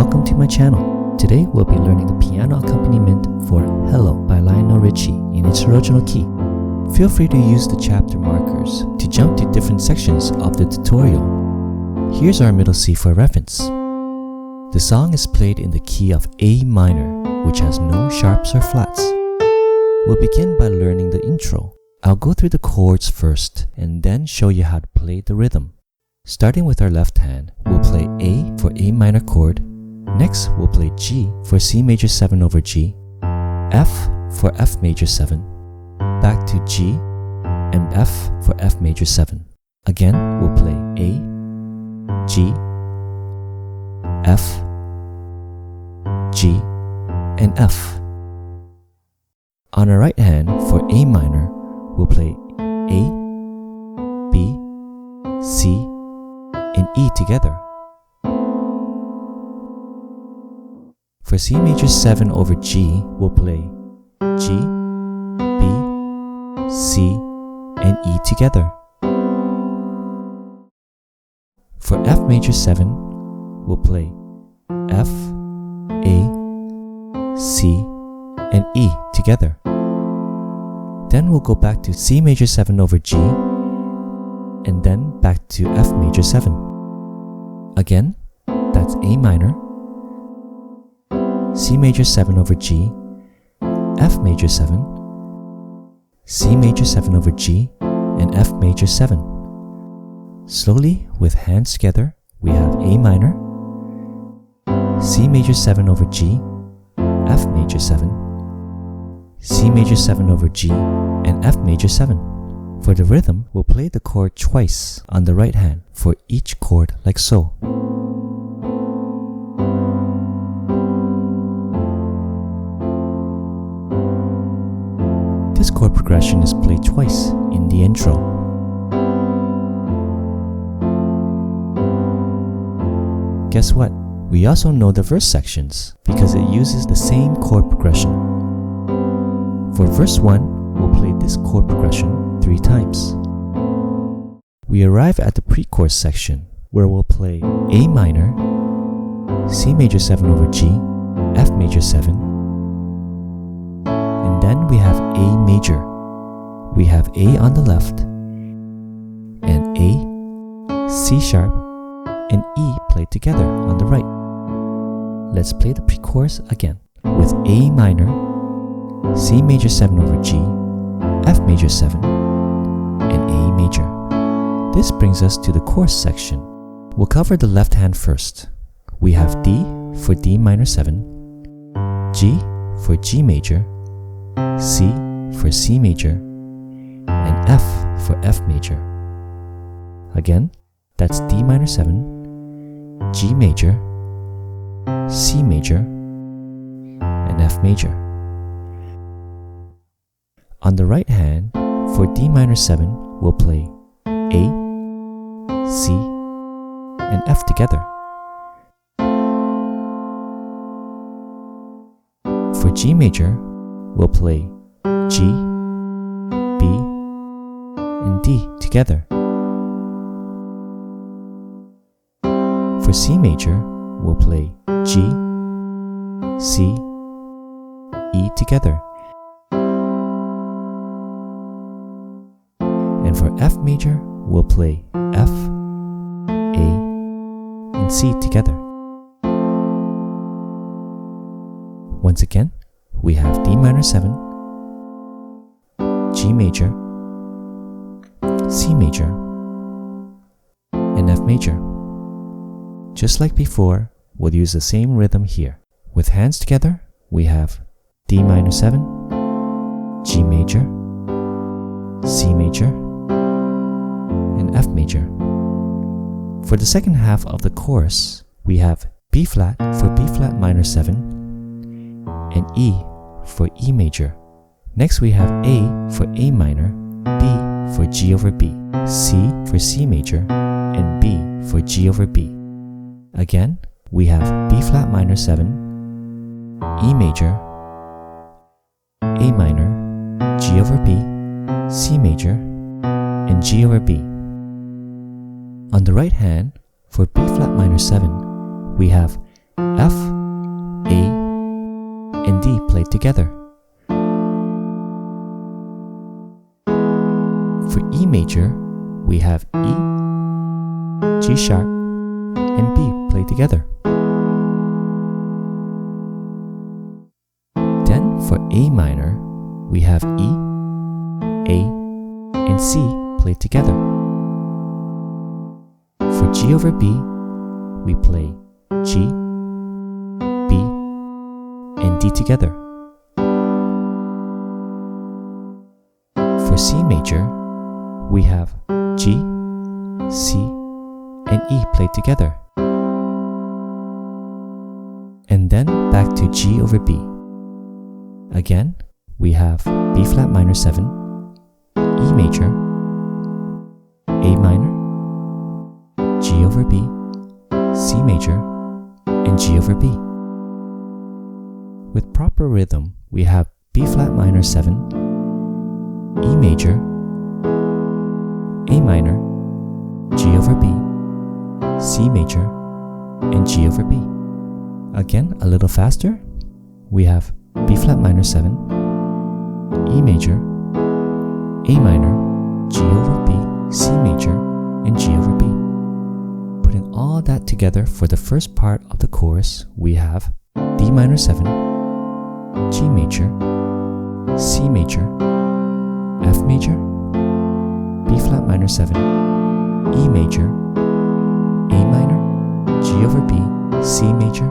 welcome to my channel. Today we'll be learning the piano accompaniment for Hello by Lionel Richie in its original key. Feel free to use the chapter markers to jump to different sections of the tutorial. Here's our middle C for reference. The song is played in the key of A minor, which has no sharps or flats. We'll begin by learning the intro. I'll go through the chords first and then show you how to play the rhythm. Starting with our left hand, we'll play A for A minor chord. Next, we'll play G for C major 7 over G, F for F major 7, back to G, and F for F major 7. Again, we'll play A, G, F, G, and F. On our right hand, for A minor, we'll play A, B, C, and E together. For C major 7 over G, we'll play G, B, C, and E together. For F major 7, we'll play F, A, C, and E together. Then we'll go back to C major 7 over G, and then back to F major 7. Again, that's A minor, C major 7 over G, F major 7, C major 7 over G, and F major 7. Slowly, with hands together, we have A minor, C major 7 over G, F major 7, C major 7 over G, and F major 7. For the rhythm, we'll play the chord twice on the right hand for each chord like so. This chord progression is played twice in the intro. Guess what? We also know the verse sections because it uses the same chord progression. For verse 1, we'll play this chord progression 3 times. We arrive at the pre-chorus section where we'll play A minor, C major 7 over G, F major 7, and then we have A major. We have A on the left, and A, C sharp, and E played together on the right. Let's play the pre-chorus again with A minor, C major 7 over G, F major 7, and A major. This brings us to the chorus section. We'll cover the left hand first. We have D for D minor 7, G for G major, C for C major, and F for F major. Again, that's D minor 7, G major, C major, and F major. On the right hand, for D minor 7, we'll play A, C, and F together. For G major, we'll play G, B, and D together. For C major, we'll play G, C, E together. And for F major, we'll play F, A, and C together. Once again, we have D minor 7, G major, C major, and F major. Just like before, we'll use the same rhythm here. With hands together, we have D minor 7, G major, C major, and F major. For the second half of the chorus, we have B flat for B flat minor 7 and E for E major. Next we have A for A minor, B for G over B, C for C major, and B for G over B. Again, we have B flat minor 7, E major, A minor, G over B, C major, and G over B. On the right hand, for B flat minor 7, we have F together. For E major, we have E, G sharp, and B played together. Then for A minor, we have E, A, and C played together. For G over B, we play G, B, and D together. For C major, we have G, C, and E played together. And then back to G over B. Again, we have B flat minor 7, E major, A minor, G over B, C major, and G over B. With proper rhythm, we have B flat minor 7, E major, A minor, G over B, C major, and G over B. Again, a little faster, we have B flat minor 7, E major, A minor, G over B, C major, and G over B. Putting all that together for the first part of the chorus, we have D minor 7, G major, C major, F major, B flat minor 7, E major, A minor, G over B, C major,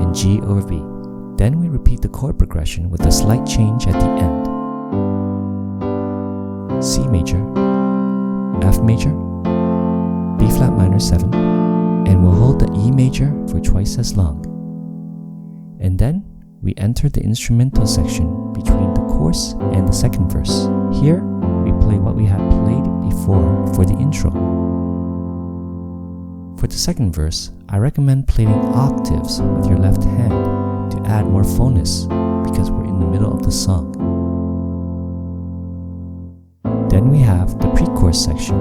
and G over B. Then we repeat the chord progression with a slight change at the end. C major, F major, B flat minor 7, and we'll hold the E major for twice as long. And then we enter the instrumental section between the chorus and the second verse. Here, we play what we had played before for the intro. For the second verse, I recommend playing octaves with your left hand to add more fullness because we're in the middle of the song. Then we have the pre-chorus section.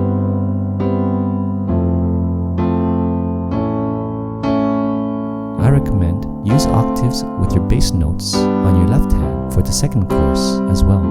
I recommend use octaves with your bass notes on your left hand for the second chorus as well.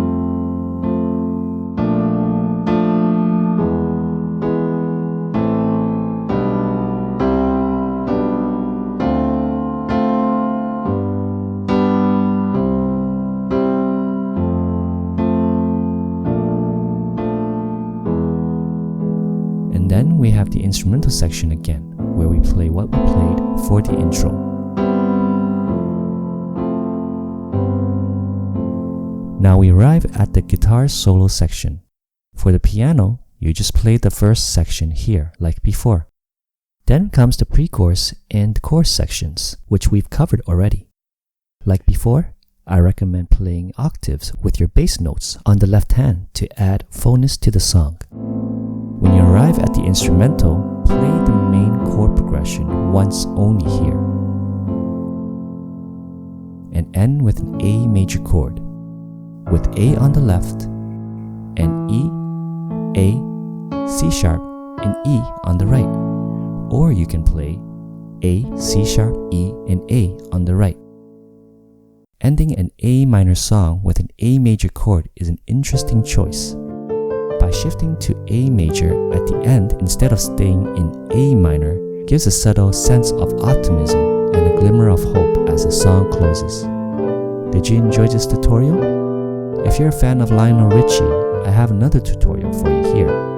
And then we have the instrumental section again, where we play what we played for the intro. Now we arrive at the guitar solo section. For the piano, you just play the first section here, like before. Then comes the pre-chorus and chorus sections, which we've covered already. Like before, I recommend playing octaves with your bass notes on the left hand to add fullness to the song. When you arrive at the instrumental, play the main chord progression once only here, and end with an A major chord, with A on the left, and E, A, C sharp, and E on the right. Or you can play A, C sharp, E, and A on the right. Ending an A minor song with an A major chord is an interesting choice. By shifting to A major at the end instead of staying in A minor gives a subtle sense of optimism and a glimmer of hope as the song closes. Did you enjoy this tutorial? If you're a fan of Lionel Richie, I have another tutorial for you here.